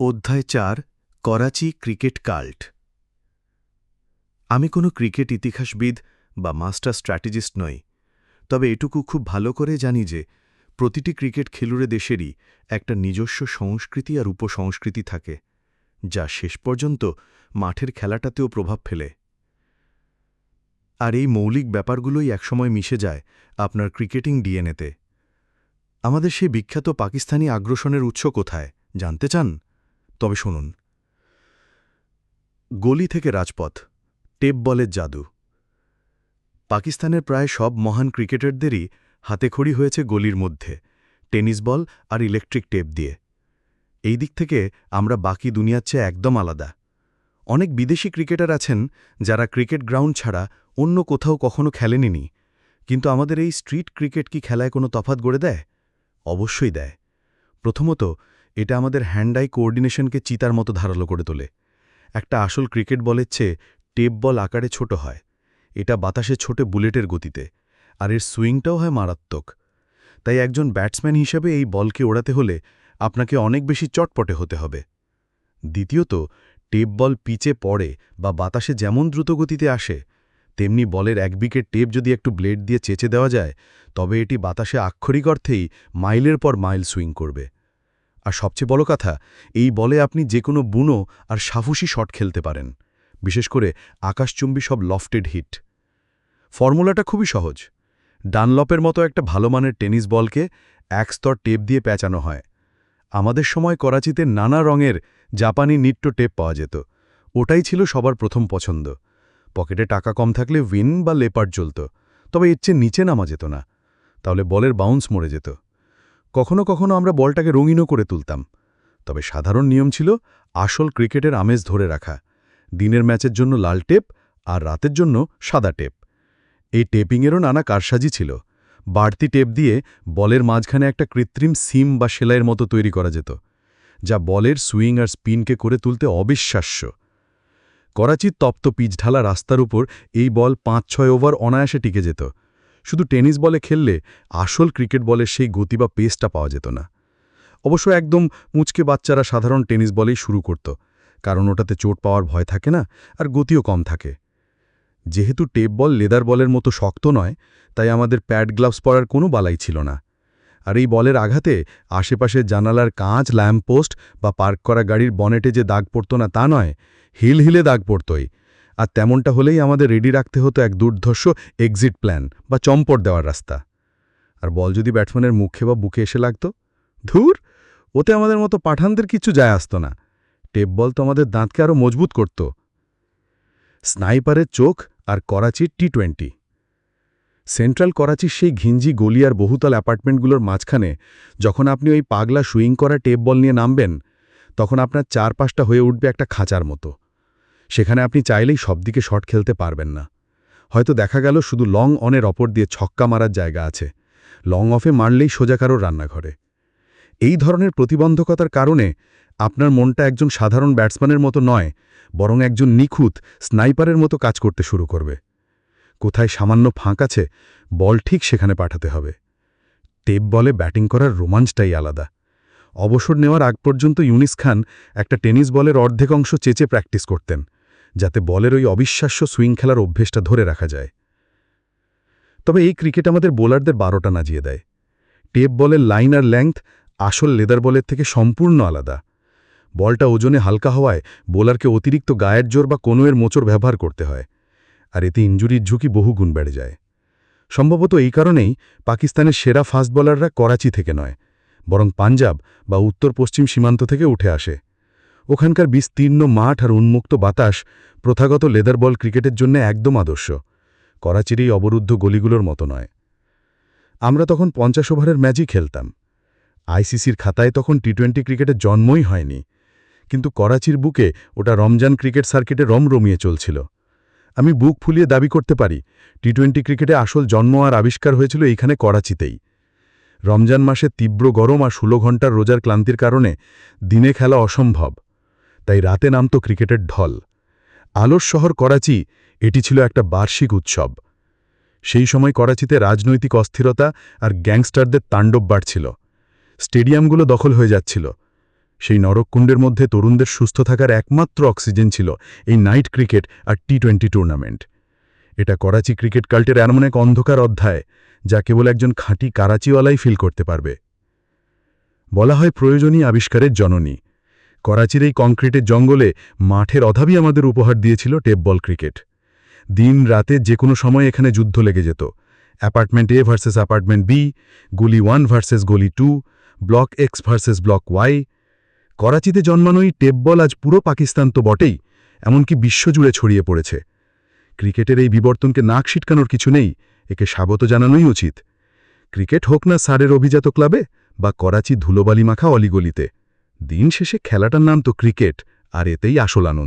অধ্যায় ৪ Karachi cricket cult. আমি কোনো ক্রিকেট ইতিহাসবিদ বা মাস্টার স্ট্র্যাটেজিস্ট নই, তবে এটুকু খুব ভালো করে জানি যে প্রতিটি ক্রিকেট খেলুড়ে দেশেরই একটা নিজস্ব সংস্কৃতি আর উপসংস্কৃতি থাকে, যা শেষ পর্যন্ত মাঠের খেলাটাতেও প্রভাব ফেলে। আর এই মৌলিক ব্যাপারগুলোই একসময় মিশে যায় আপনার ক্রিকেটিং ডিএনএতে। আমাদের সেই বিখ্যাত পাকিস্তানি আগ্রাসনের উৎস কোথায় জানতে চান? তবে শুনুন। গলি থেকে রাজপথ, টেপ বলের জাদু। পাকিস্তানের প্রায় সব মহান ক্রিকেটারদেরই হাতেখড়ি হয়েছে গলির মধ্যে, টেনিস বল আর ইলেকট্রিক টেপ দিয়ে। এই দিক থেকে আমরা বাকি দুনিয়ার চেয়ে একদম আলাদা। অনেক বিদেশি ক্রিকেটার আছেন যারা ক্রিকেট গ্রাউন্ড ছাড়া অন্য কোথাও কখনো খেলেনি, কিন্তু আমাদের এই স্ট্রিট ক্রিকেট কি খেলায় কোনো তফাৎ গড়ে দেয়? অবশ্যই দেয়। প্রথমত, এটা আমাদের হ্যান্ড আই কোঅর্ডিনেশনকে চিতার মতো ধারালো করে তোলে। একটা আসল ক্রিকেট বলের চেয়ে টেপ বল আকারে ছোট হয়, এটা বাতাসে ছোটে বুলেটের গতিতে, আর এর সুইংটাও হয় মারাত্মক। তাই একজন ব্যাটসম্যান হিসেবে এই বলকে ওড়াতে হলে আপনাকে অনেক বেশি চটপটে হতে হবে। দ্বিতীয়ত, টেপ বল পিচে পড়ে বা বাতাসে যেমন দ্রুতগতিতে আসে, তেমনি বলের এক উইকেট টেপ যদি একটু ব্লেড দিয়ে চেঁচে দেওয়া যায়, তবে এটি বাতাসে আক্ষরিক অর্থেই মাইলের পর মাইল সুইং করবে। আর সবচেয়ে বড় কথা, এই বলে আপনি যে কোনো বুনো আর সাফুসি শট খেলতে পারেন, বিশেষ করে আকাশচুম্বী সব লফটেড হিট। ফর্মুলাটা খুবই সহজ। ডানলপের মতো একটা ভালো মানের টেনিস বলকে এক স্তর টেপ দিয়ে প্যাঁচানো হয়। আমাদের সময় করাচিতে নানা রঙের জাপানি নিট্টো টেপ পাওয়া যেত। ওটাই ছিল সবার প্রথম পছন্দ। পকেটে টাকা কম থাকলে উইন বা লেপার্ড চলত, তবে এর চেয়ে নিচে নামা যেত না, তাহলে বলের বাউন্স মরে যেত। কখনো কখনো আমরা বলটাকে রঙিনও করে তুলতাম, তবে সাধারণ নিয়ম ছিল আসল ক্রিকেটের আমেজ ধরে রাখা। দিনের ম্যাচের জন্য লাল টেপ আর রাতের জন্য সাদা টেপ। এই টেপিংয়েরও নানা কারসাজি ছিল। বাড়তি টেপ দিয়ে বলের মাঝখানে একটা কৃত্রিম সিম বা সেলাইয়ের মতো তৈরি করা যেত, যা বলের সুইং আর স্পিনকে করে তুলতে অবিশ্বাস্য। করাচির তপ্ত পিচঢালা রাস্তার উপর এই বল ৫-৬ ওভার অনায়াসে টিকে যেত। শুধু টেনিস বলে খেললে আসল ক্রিকেট বলের সেই গতি বা পেসটা পাওয়া যেত না। অবশ্য একদম মুচকে বাচ্চারা সাধারণ টেনিস বলেই শুরু করত, কারণ ওটাতে চোট পাওয়ার ভয় থাকে না আর গতিও কম থাকে। যেহেতু টেপ বল লেদার বলের মতো শক্ত নয়, তাই আমাদের প্যাড গ্লাভস পরার কোনো বালাই ছিল না। আর এই বলের আঘাতে আশেপাশের জানালার কাঁচ, ল্যাম্পপোস্ট বা পার্ক করা গাড়ির বনেটে যে দাগ পড়ত না তা নয়, হিল হিলে দাগ পড়তই। আর তেমনটা হলেই আমাদের রেডি রাখতে হতো এক দুর্ধর্ষ এক্সিট প্ল্যান বা চম্পট দেওয়ার রাস্তা। আর বল যদি ব্যাটসম্যানের মুখে বা বুকে এসে লাগত, ধুর, ওতে আমাদের মতো পাঠানদের কিছু যায় আসত না। টেপ বল তো আমাদের দাঁতকে আরও মজবুত করত। স্নাইপারের চোখ আর করাচির টি-20। সেন্ট্রাল করাচির সেই ঘিঞ্জি গলি আর বহুতল অ্যাপার্টমেন্টগুলোর মাঝখানে যখন আপনি ওই পাগলা সুইং করা টেপ বল নিয়ে নামবেন, তখন আপনার চারপাশটা হয়ে উঠবে একটা খাঁচার মতো। সেখানে আপনি চাইলেই সব দিকে শট খেলতে পারবেন না। হয়তো দেখা গেল শুধু লং অনের অপর দিয়ে ছক্কা মারার জায়গা আছে, লং অফে মারলেই সোজা কারোর রান্নাঘরে। এই ধরনের প্রতিবন্ধকতার কারণে আপনার মনটা একজন সাধারণ ব্যাটসম্যানের মতো নয়, বরং একজন নিখুঁত স্নাইপারের মতো কাজ করতে শুরু করবে। কোথায় সামান্য ফাঁক আছে, বল ঠিক সেখানে পাঠাতে হবে। টেপ বলে ব্যাটিং করার রোমাঞ্চটাই আলাদা। অবসর নেওয়ার আগ পর্যন্ত ইউনিস খান একটা টেনিস বলের অর্ধেক অংশ চেচে প্র্যাকটিস করতেন, যাতে বলের ওই অবিশ্বাস্য সুইং খেলার অভ্যেসটা ধরে রাখা যায়। তবে এই ক্রিকেট আমাদের বোলারদের ১২টা নাজিয়ে দেয়। টেপ বলের লাইন আর লেংথ আসল লেদার বলের থেকে সম্পূর্ণ আলাদা। বলটা ওজনে হালকা হওয়ায় বোলারকে অতিরিক্ত গায়ের জোর বা কোনোয়ের মোচড় ব্যবহার করতে হয়, আর এতে ইনজুরির ঝুঁকি বহুগুণ বেড়ে যায়। সম্ভবত এই কারণেই পাকিস্তানের সেরা ফাস্ট বোলাররা করাচি থেকে নয়, বরং পাঞ্জাব বা উত্তর পশ্চিম সীমান্ত থেকে উঠে আসে। ওখানকার বিস্তীর্ণ মাঠ আর উন্মুক্ত বাতাস প্রথাগত লেদার বল ক্রিকেটের জন্য একদম আদর্শ, করাচির এই অবরুদ্ধ গলিগুলোর মতো নয়। আমরা তখন ৫০ ওভারের ম্যাচই খেলতাম। আইসিসির খাতায় তখন টি-20 ক্রিকেটের জন্মই হয়নি, কিন্তু করাচির বুকে ওটা রমজান ক্রিকেট সার্কিটে রমরমিয়ে চলছিল। আমি বুক ফুলিয়ে দাবি করতে পারি, টি-20 ক্রিকেটে আসল জন্ম আর আবিষ্কার হয়েছিল এইখানে করাচিতেই। রমজান মাসে তীব্র গরম আর ১৬ ঘণ্টার রোজার ক্লান্তির কারণে দিনে খেলা অসম্ভব, তাই রাতে নামত ক্রিকেটের ঢল। আলোর শহর করাচি, এটি ছিল একটা বার্ষিক উৎসব। সেই সময় করাচিতে রাজনৈতিক অস্থিরতা আর গ্যাংস্টারদের তাণ্ডব বাড়ছিল। স্টেডিয়ামগুলো দখল হয়ে যাচ্ছিল। সেই নরককুণ্ডের মধ্যে তরুণদের সুস্থ থাকার একমাত্র অক্সিজেন ছিল এই নাইট ক্রিকেট আর টি20 টুর্নামেন্ট। এটা করাচি ক্রিকেট কাল্টের এমন এক অন্ধকার অধ্যায় যা কেবল একজন খাঁটি কারাচিওয়ালাই ফিল করতে পারবে। বলা হয় প্রয়োজনীয় আবিষ্কারের জননী। করাচির এই কংক্রিটের জঙ্গলে মাঠের অভাবই আমাদের উপহার দিয়েছিল টেপ বল ক্রিকেট। দিন রাতে যে কোনো সময় এখানে যুদ্ধ লেগে যেত। Apartment A versus apartment B, গলি 1 ভার্সেস গলি 2, block X versus block Y. করাচিতে জন্মানোই টেপ বল আজ পুরো পাকিস্তান তো বটেই, এমনকি বিশ্বজুড়ে ছড়িয়ে পড়েছে। ক্রিকেটের এই বিবর্তনকে নাক ছিটকানোর কিছু নেই, একে স্বাগত জানানোই উচিত। ক্রিকেট হোক না সারের অভিজাত ক্লাবে বা করাচি ধুলোবালি মাখা অলিগলিতে, দিন শেষে খেলাটার নাম তো ক্রিকেট, আর এতেই আসল আনন্দ।